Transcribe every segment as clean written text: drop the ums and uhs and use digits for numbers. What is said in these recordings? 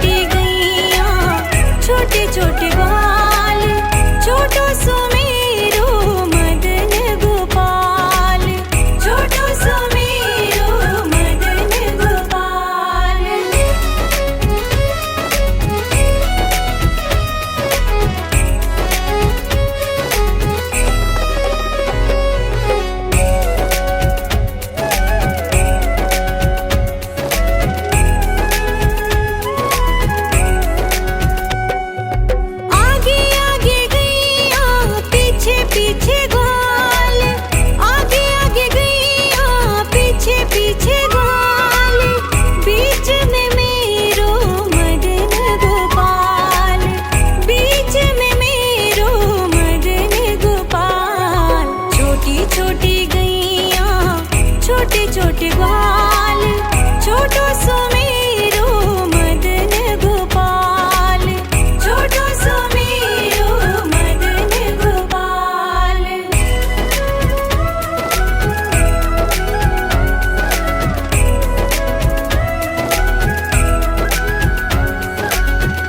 छोटी गैया छोटे छोटे ग्वाल, छोटो सुमेरो मदन गोपाल, छोटो सुमेरो मदन गोपाल। आगे आगे गैया पीछे पीछे ग्वाल, आगे आगे गैया पीछे पीछे ग्वाल, बीच में मेरो मदन गोपाल, बीच में मेरो मदन गोपाल। छोटी छोटी गैया छोटे छोटे ग्वाल, छोटो सुमेरो मदन गोपाल, छोटो सुमेरो मदन गोपाल।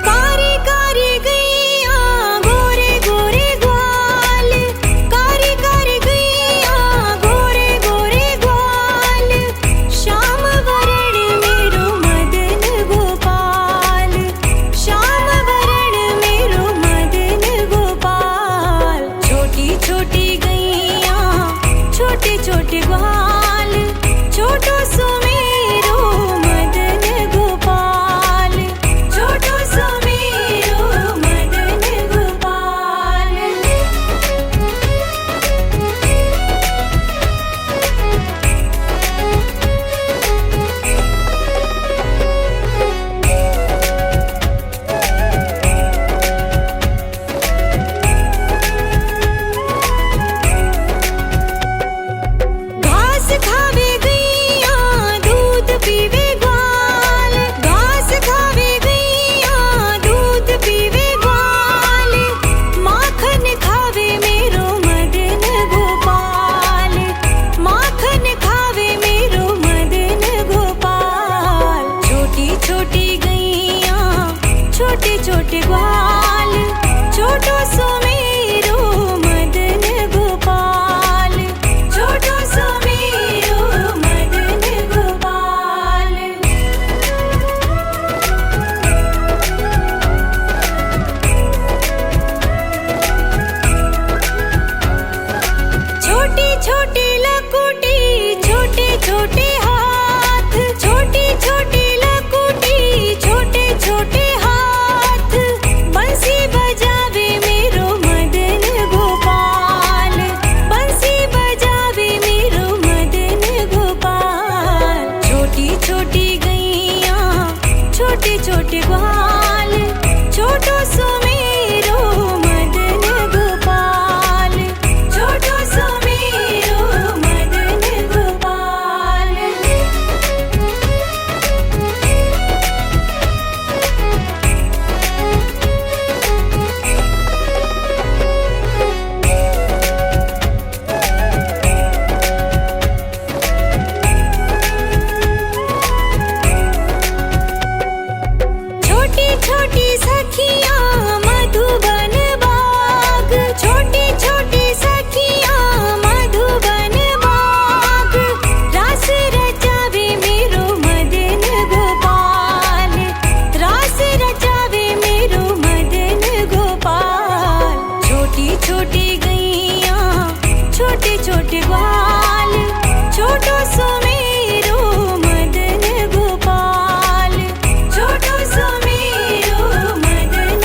कारी कारी गैया गोरे गोरे ग्वाल, कारी कारी गैया गोरे गोरे ग्वाल, श्याम वरण मेरो मदन गोपाल, श्याम वरण मेरो मदन गोपाल। छोटी छोटी गैया छोटे छोटे ग्वाल, छोटो सुमेरो मदन गोपाल, छोटो सुमेरो मदन गोपाल। घास खावे गैया दूध पीवे ग्वाल, घास खावे गैया दूध पीवे ग्वाल, माखन खावे मेरो मदन गोपाल, माखन खावे मेरो मदन गोपाल। छोटी छोटी गैया छोटे छोटे ग्वाल, छोटो सुमेरो मदन गोपाल, छोटो सुमेरो मदन गोपाल। छोटी छोटी लकुटी छोटे छोटे हाथ, छोटी छोटी लकुटी छोटे छोटे हाथ, बंसी बजावे मेरो मदन गोपाल, बंसी बजावे मेरो मदन गोपाल। छोटी छोटी गैया छोटे छोटे ग्वाल, छोटो सुमेरो मदन गोपाल, छोटो सुमेरो मदन गोपाल। छोटी छोटी सखियाँ मधुबन बाग, छोटी छोटी सखियाँ मधुबन बाग, रास रचावे मेरो मदन गोपाल, रास रचावे मेरो मदन गोपाल। छोटी छोटी गैया छोटे छोटे ग्वाल, छोटो सुमेरो मदन गोपाल, छोटो सुमेरो मदन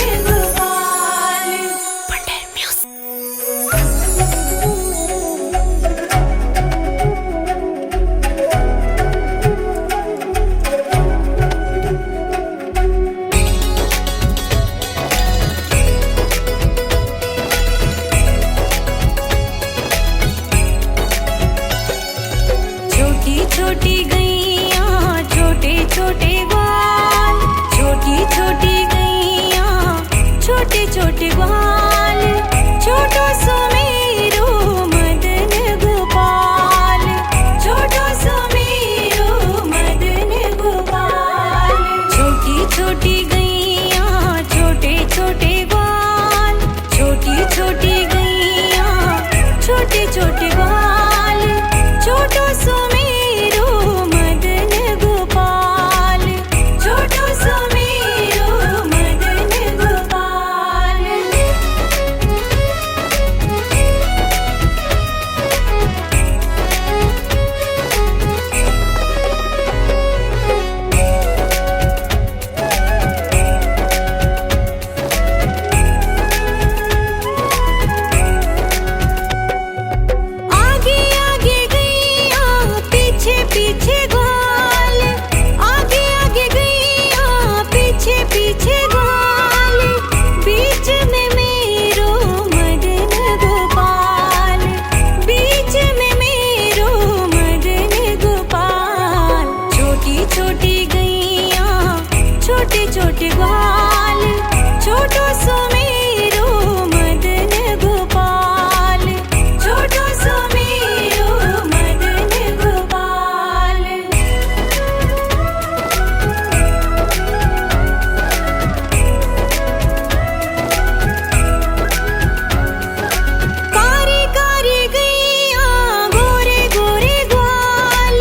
छोटे ग्वाल, छोटो सो मेरो मदन गोपाल, छोटो सो मेरो मदन गोपाल। कारी कारी गैया गोरे गोरे ग्वाल,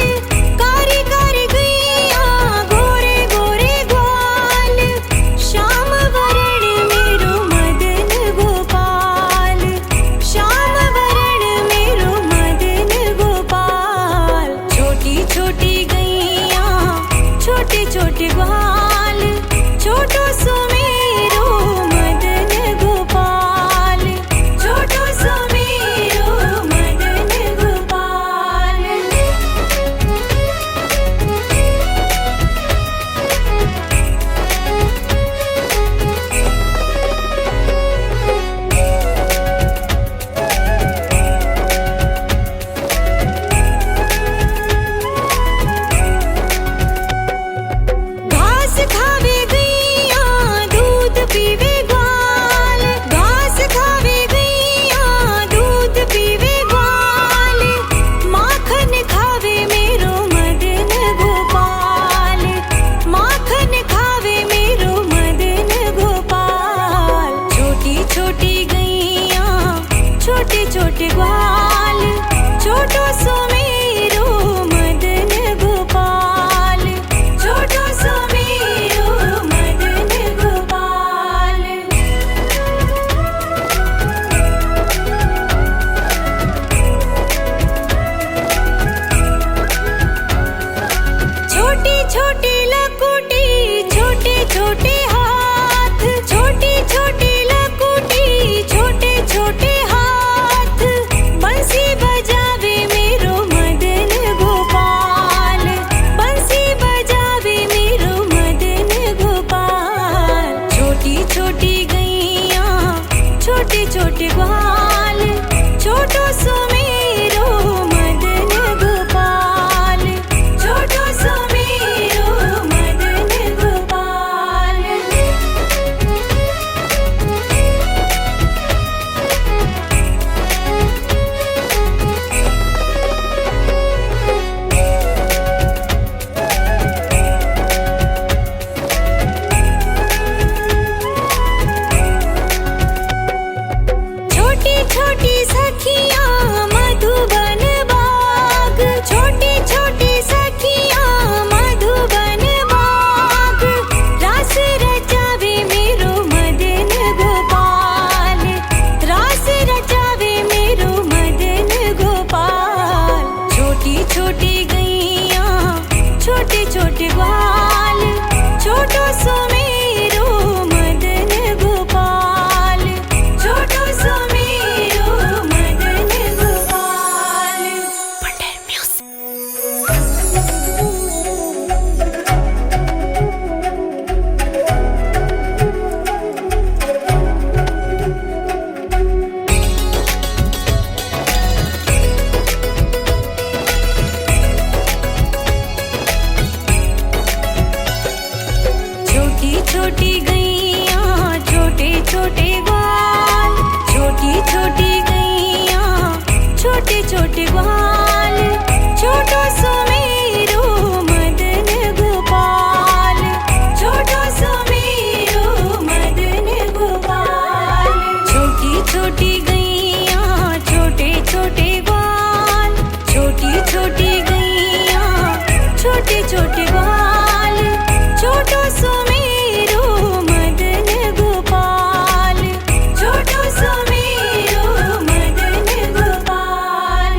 कारी कारी गैया गोरे गोरे ग्वाल, श्याम वरण मेरो मदन गोपाल, श्याम वरण मेरो मदन गोपाल। छोटी छोटी गैया छोटे छोटे ग्वाल, छोटो सो मेरो मदन गोपाल, छोटो सो मेरो मदन गोपाल। घास खावे गैया दूध पीवे ग्वाल, घास खावे गैया दूध पीवे ग्वाल, माखन खावे मेरो मदन गोपाल, माखन खावे मेरो मदन गोपाल। छोटी छोटी गैया छोटे छोटे ग्वाल, छोटो सो मेरो मदन गोपाल, छोटो सो मेरो मदन गोपाल। छोटी छोटी लकुटी छोटे छोटे हाथ, छोटी छोटी लकुटी छोटे छोटे हाथ, बंसी बजावे मेरो मदन गोपाल, बंसी बजावे मेरो मदन गोपाल। छोटी छोटी गैया छोटे छोटे ग्वाल, छोटो सो मेरो मदन गोपाल, छोटो सो मेरो मदन गोपाल। छोटी छोटी सखियां मधुबन बाग, छोटी छोटी सखियां मधुबन बाग, रास रचावे मेरो मदन गोपाल, रास रचावे मेरो मदन गोपाल। छोटी छोटी गैया छोटे छोटे ग्वाल, छोटो सो मेरो मदन गोपाल, छोटो सो मेरो मदन गोपाल। छोटी छोटी गैया छोटे छोटे ग्वाल, छोटी छोटी गैया छोटे छोटे ग्वाल, छोटो सो मेरो मदन गोपाल, छोटो सो मेरो मदन गोपाल। छोटी छोटी गैया छोटे छोटे ग्वाल, छोटी छोटी गैया छोटे छोटे ग्वाल, छोटो सो मेरो मदन गोपाल, छोटो सो मेरो मदन गोपाल।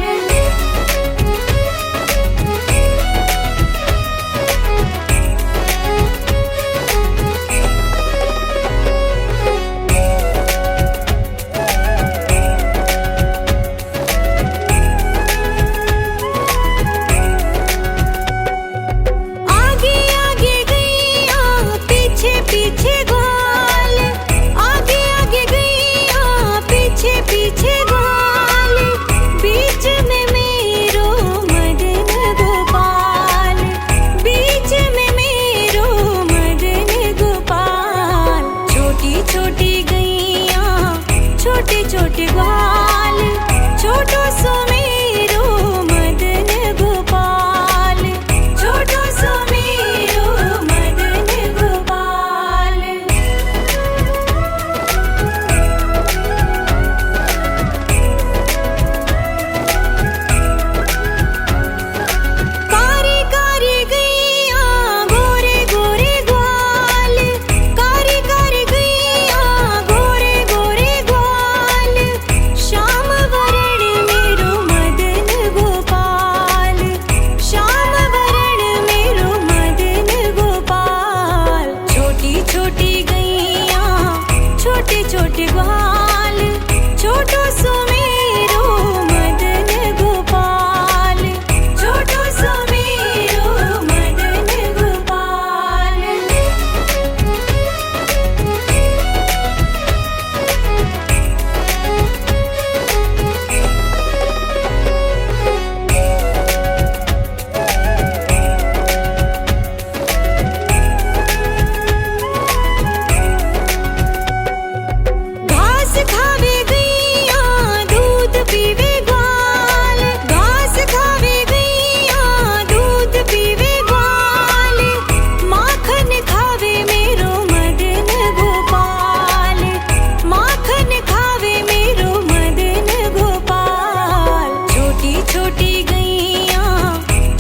गोपाल। छोटी गैया छोटे छोटे ग्वाल, छोटो सुमेरो मदन गोपाल, छोटो सुमेरो मदन गोपाल। घास खावे गैया दूध पीवे ग्वाल, घास खावे गैया दूध पीवे ग्वाल, माखन खावे मेरो मदन गोपाल, माखन खावे मेरो मदन गोपाल। छोटी छोटी गैया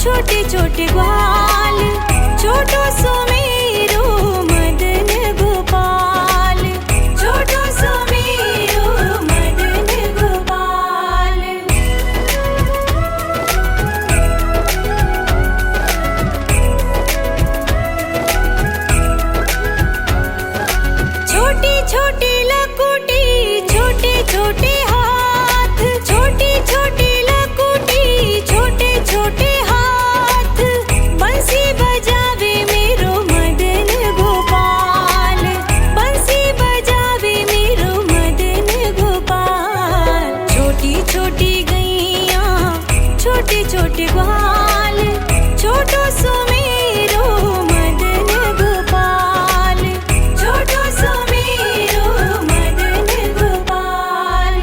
छोटे छोटे ग्वाल, छोटो सुमेरो मदन गोपाल, छोटो सुमेरो मदन गोपाल। छोटी छोटी लकुटी छोटे छोटे हाथ, छोटी छोटी लकुटी छोटे छोटे हाथ, बंसी बजावे मेरो मदन गोपाल, बंसी बजावे मेरो मदन गोपाल। छोटी छोटी गैया छोटे छोटे ग्वाल, छोटो सुमेरो मदन गोपाल, छोटो सुमेरो मदन गोपाल।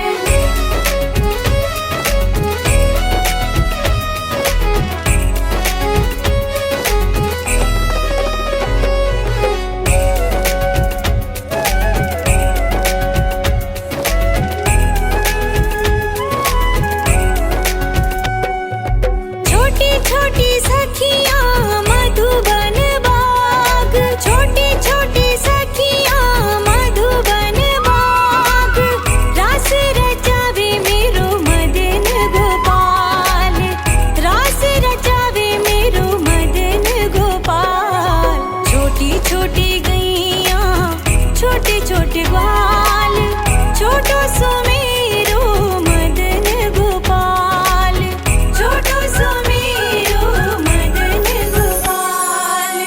छोटी छोटी सखियाँ मधुबन बाग, छोटी छोटी सखियाँ मधुबन बाग, रास रचावे मेरो मदन गोपाल, रास रचावे मेरो मदन गोपाल। छोटी छोटी गैया छोटे छोटे ग्वाल, छोटो सुमेरो मदन गोपाल, छोटो सुमेरो मदन गोपाल।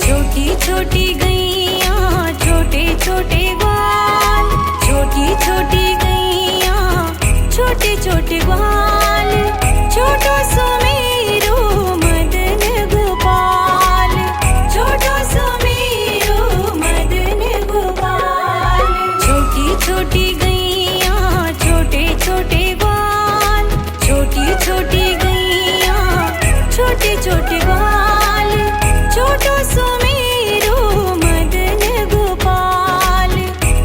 छोटी छोटी गैया छोटे छोटे ग्वाल, छोटी छोटी गैया छोटे छोटे ग्वाल, छोटो सुमेरो मदन गोपाल, छोटो सुमेरो मदन गोपाल। छोटी छोटी गैया छोटे छोटे ग्वाल, छोटी छोटी गैया छोटे छोटे ग्वाल, छोटो सुमेरो मदन गोपाल,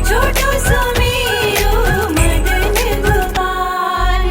छोटो सुमेरो मदन गोपाल।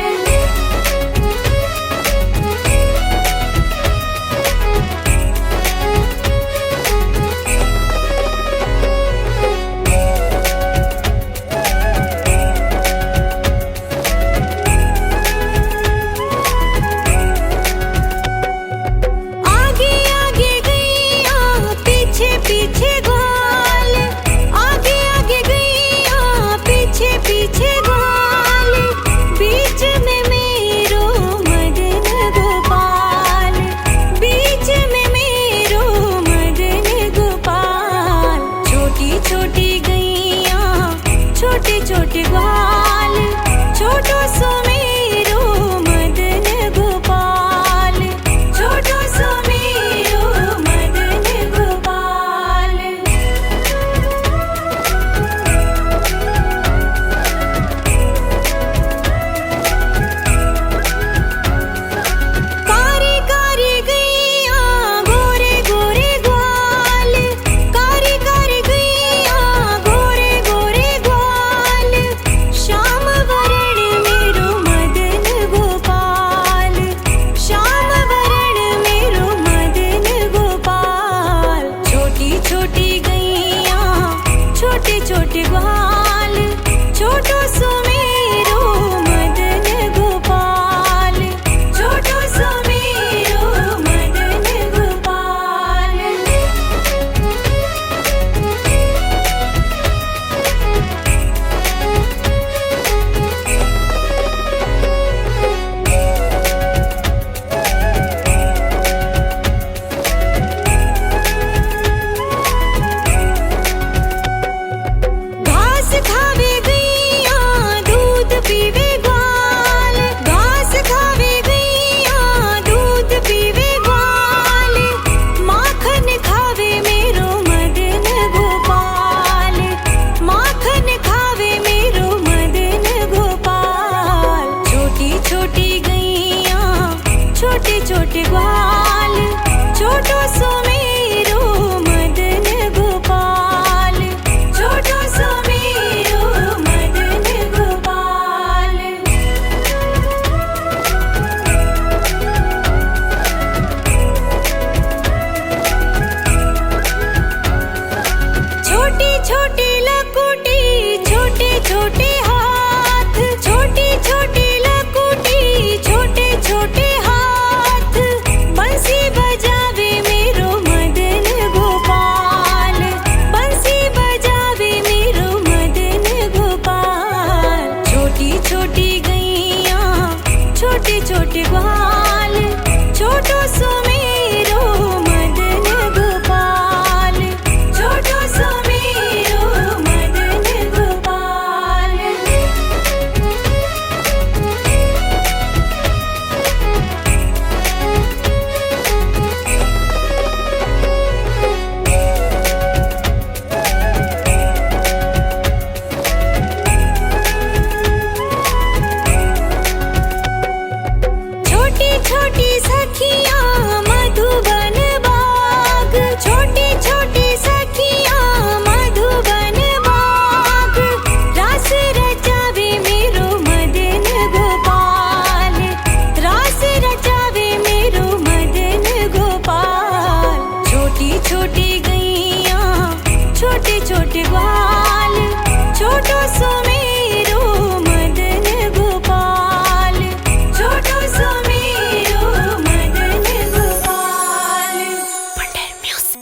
छोटे ग्वाल, छोटो सुमेरो मदन गोपाल, छोटो सुमेरो मदन गोपाल। छोटी छोटी लकुटी, छोटे छोटे हाथ, छोटी छोटी लकुटी, छोटे छोटे हाथ, बंसी बजावे मेरो मदन गोपाल, बंसी बजावे मेरो मदन गोपाल। छोटी छोटी गैया, छोटे छोटे ग्वाल, छोटो सुमेरो मदन गोपाल, छोटो सुमेरो मदन गोपाल। छोटी छोटी सखियाँ मधुबन बाग, छोटी छोटी सखियाँ मधुबन बाग, रास रचावे मेरो मदन गोपाल, रास रचावे मेरो मदन गोपाल। छोटी छोटी गैया, छोटे छोटे ग्वाल, छोटो सुमेरो मदन गोपाल, छोटो सुमेरो मदन गोपाल। पंडित म्यूजिक।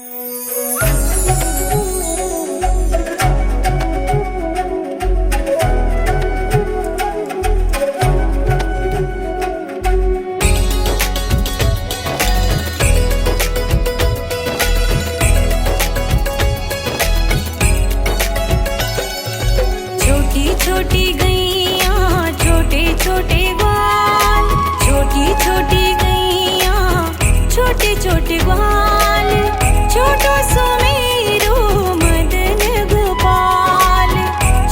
छोटी छोटी गैया, छोटे छोटे ग्वाल, छोटी छोटी गैया, छोटे छोटे ग्वाल, छोटो सुमेरो मदन गोपाल,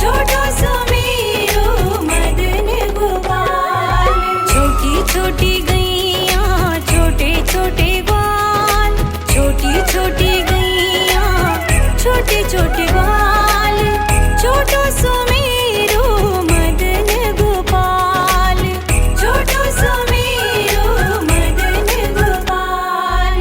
छोटो सुमेरो मदन गोपाल। छोटी छोटी गैया, छोटे छोटे ग्वाल, छोटी छोटी गैया, छोटे छोटे ग्वाल, छोटो सुमेरो मदन गोपाल, छोटो सुमेरो मदन गोपाल।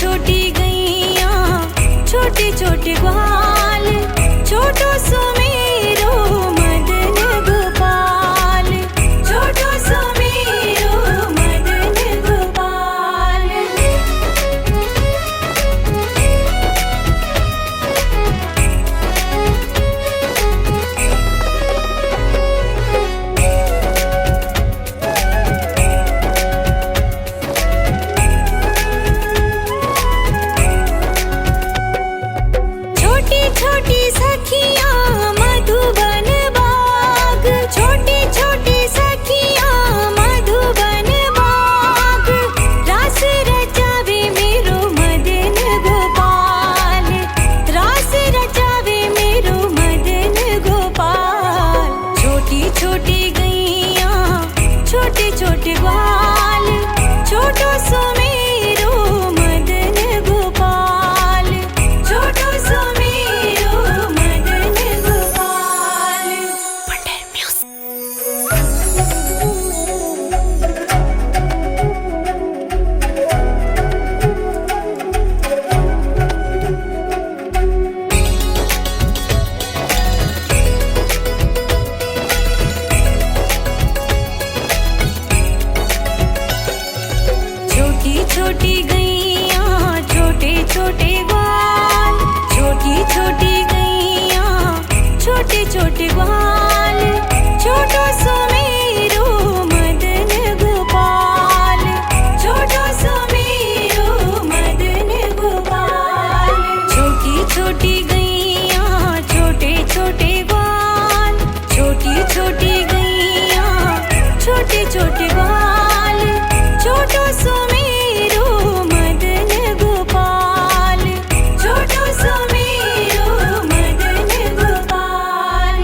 छोटी गैया छोटे छोटे ग्वाल, छोटो सुमेरो मदन गोपाल, छोटो सुमेरो मदन गोपाल। छोटी छोटी सखियाँ मधुबन बाग, छोटी छोटी सखियाँ मधुबन बाग, रास रचावे मेरो मदन गोपाल, रास रचावे मेरो मदन गोपाल। छोटी छोटी गैया छोटे छोटे ग्वाल, छोटो सुमेरो मदन गोपाल, छोटो सुमेरो मदन गोपाल। छोटी छोटी गैया छोटे छोटे ग्वाल, छोटी छोटी गैया छोटे छोटे ग्वाल, छोटो सुमेरो मदन गोपाल, छोटो सुमेरो मदन गोपाल। छोटी छोटी गैया छोटे छोटे ग्वाल, छोटी छोटी गैया छोटे छोटे ग्वाल, छोटो सुमेरो मदन गोपाल, छोटो सुमेरो मदन गोपाल।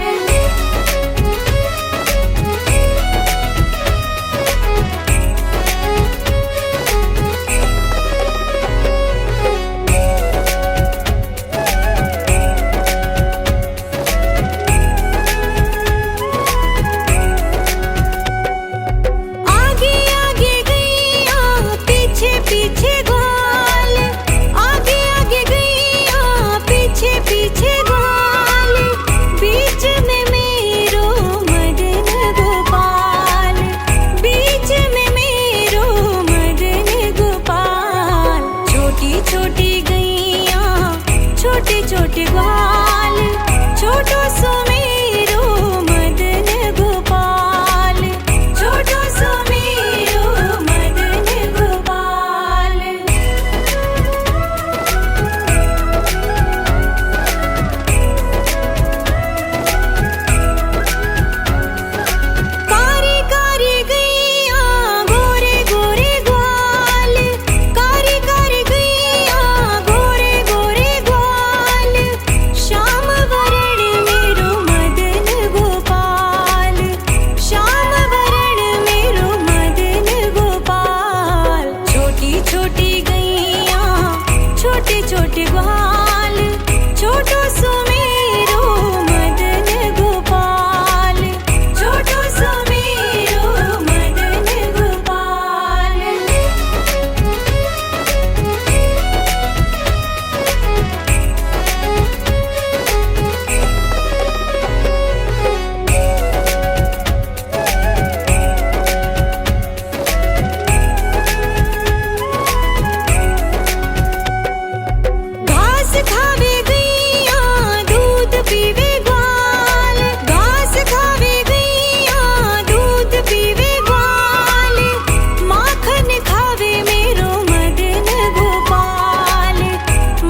आगे आगे गैया पीछे पीछे ग्वाल, आगे आगे गैया पीछे पीछे ग्वाल, बीच में मेरो मदन गोपाल, बीच में मेरो मदन गोपाल। छोटी छोटी गैया छोटे छोटे ग्वाल, छोटो सुमेरो मदन गोपाल, छोटो सुमेरो मदन गोपाल। कारी कारी गैया गोरे गोरे ग्वाल, कारी कारी गैया गोरे गोरे ग्वाल, श्याम वरण मेरो मदन गोपाल, श्याम वरण मेरो मदन गोपाल। छोटी छोटी गैया छोटे छोटे ग्वाल, छोटो सुमेरो मदन गोपाल, छोटो सुमेरो मदन गोपाल। घास खावे गैया दूध पीवे ग्वाल, घास खावे गैया दूध पीवे ग्वाल, माखन खावे मेरो मदन गोपाल,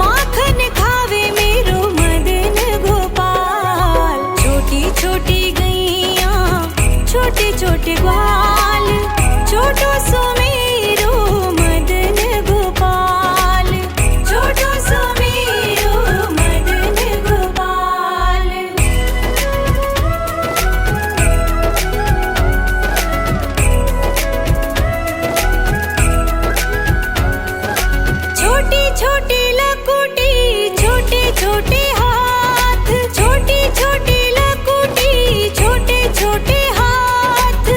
माखन खावे मेरो मदन गोपाल। छोटी छोटी गैया छोटे छोटे ग्वाल, छोटो सुमेरो मदन गोपाल, छोटो सुमेरो मदन गोपाल। छोटी छोटी लकुटी छोटे छोटे हाथ, छोटी छोटी लकुटी छोटे छोटे हाथ,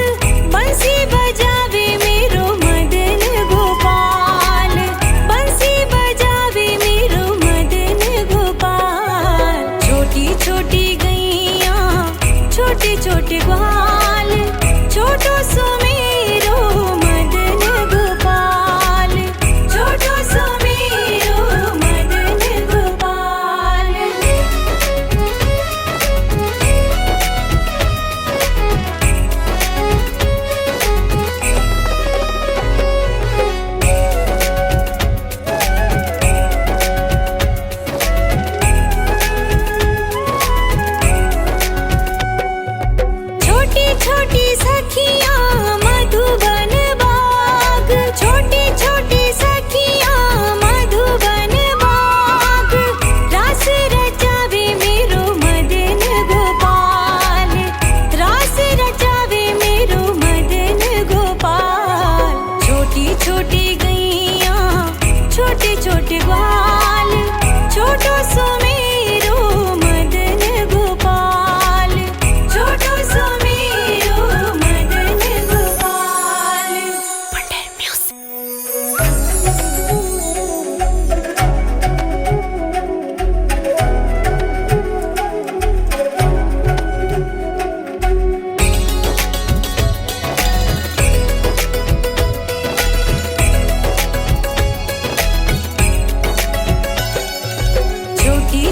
ग्वाल, छोटो सुमेरो मदन गोपाल, छोटो सुमेरो मदन गोपाल। Wonder Music. छोटी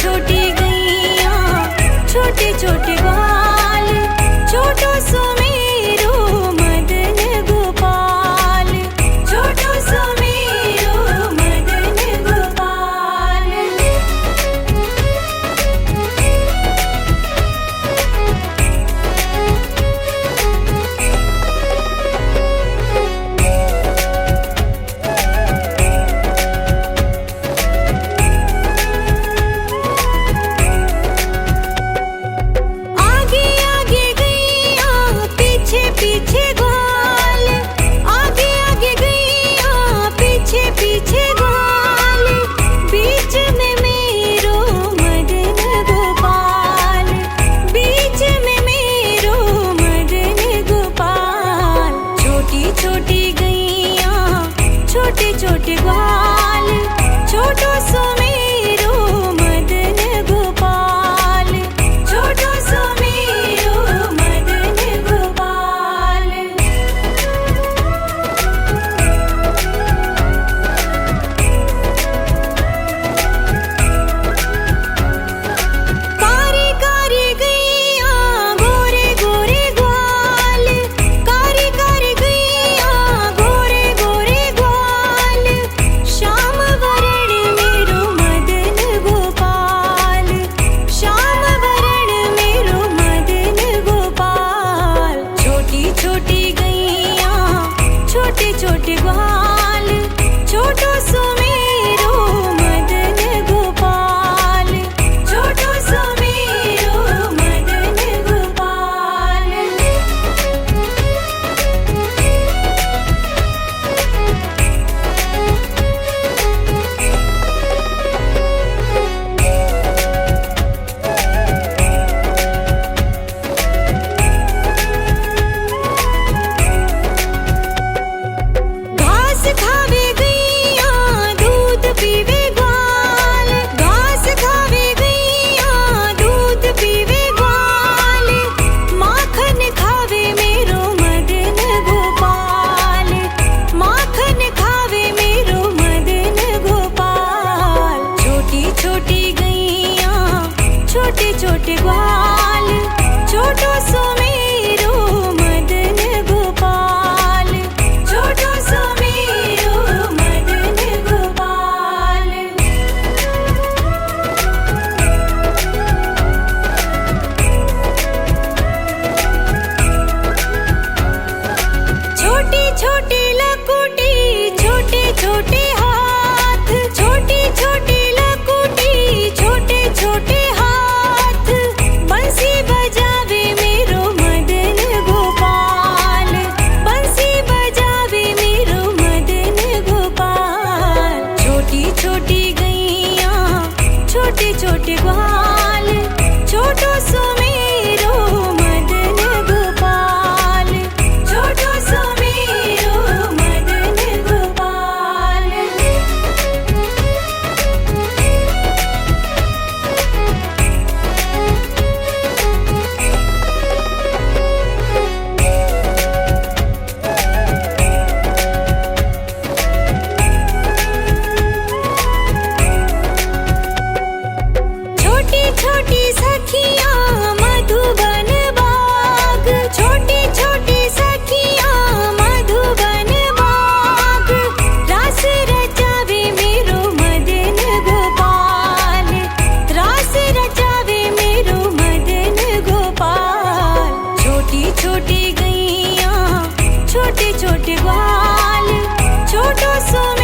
छोटी गैया छोटे छोटे ग्वाल, छोटो सुमेरो मदन गोपाल, छोटो सुमेरो मदन गोपाल। आगे आगे गैया पीछे पीछे ग्वाल, आगे आगे गैया पीछे पीछे ग्वाल, बीच में मेरो मदन गोपाल, बीच में मेरो मदन गोपाल। छोटी छोटी गैया छोटे छोटे ग्वाल, छोटो सुमेरो मदन गोपाल, छोटो सुमेरो मदन गोपाल। कारी कारी गैया गोरे गोरे ग्वाल, कारी कारी गैया गोरे गोरे ग्वाल, श्याम वरण मेरो मदन गोपाल, श्याम वरण मेरो मदन गोपाल। छोटी छोटी गैया छोटे छोटे ग्वाल, छोटो सुमेरो मदन गोपाल, छोटो सुमेरो मदन गोपाल। घास खावे गैया दूध पीवे ग्वाल, घास खावे गैया दूध पीवे ग्वाल, माखन खावे मेरो मदन गोपाल, माखन खावे मेरो मदन गोपाल। छोटी छोटी गैया छोटे छोटे ग्वाल, छोटो सुमेरो मदन गोपाल, छोटो सुमेरो मदन गोपाल। छोटी छोटी लकुटी छोटे छोटे हाथ, छोटी छोटी लकुटी छोटे छोटे हाथ, बंसी बजावे मेरो मदन गोपाल, बंसी बजावे मेरो मदन गोपाल। छोटी छोटी गैया छोटे छोटे ग्वाल, छोटो सुमेरो मदन गोपाल, छोटो सुमेरो मदन गोपाल। छोटी छोटी सखियाँ मधुबन बाग, छोटी छोटी सखियाँ मधुबन बाग, रास रचावे मेरो मदन गोपाल, रास रचावे मेरो मदन गोपाल। छोटी छोटी गैया छोटे छोटे ग्वाल, छोटो सुमेरो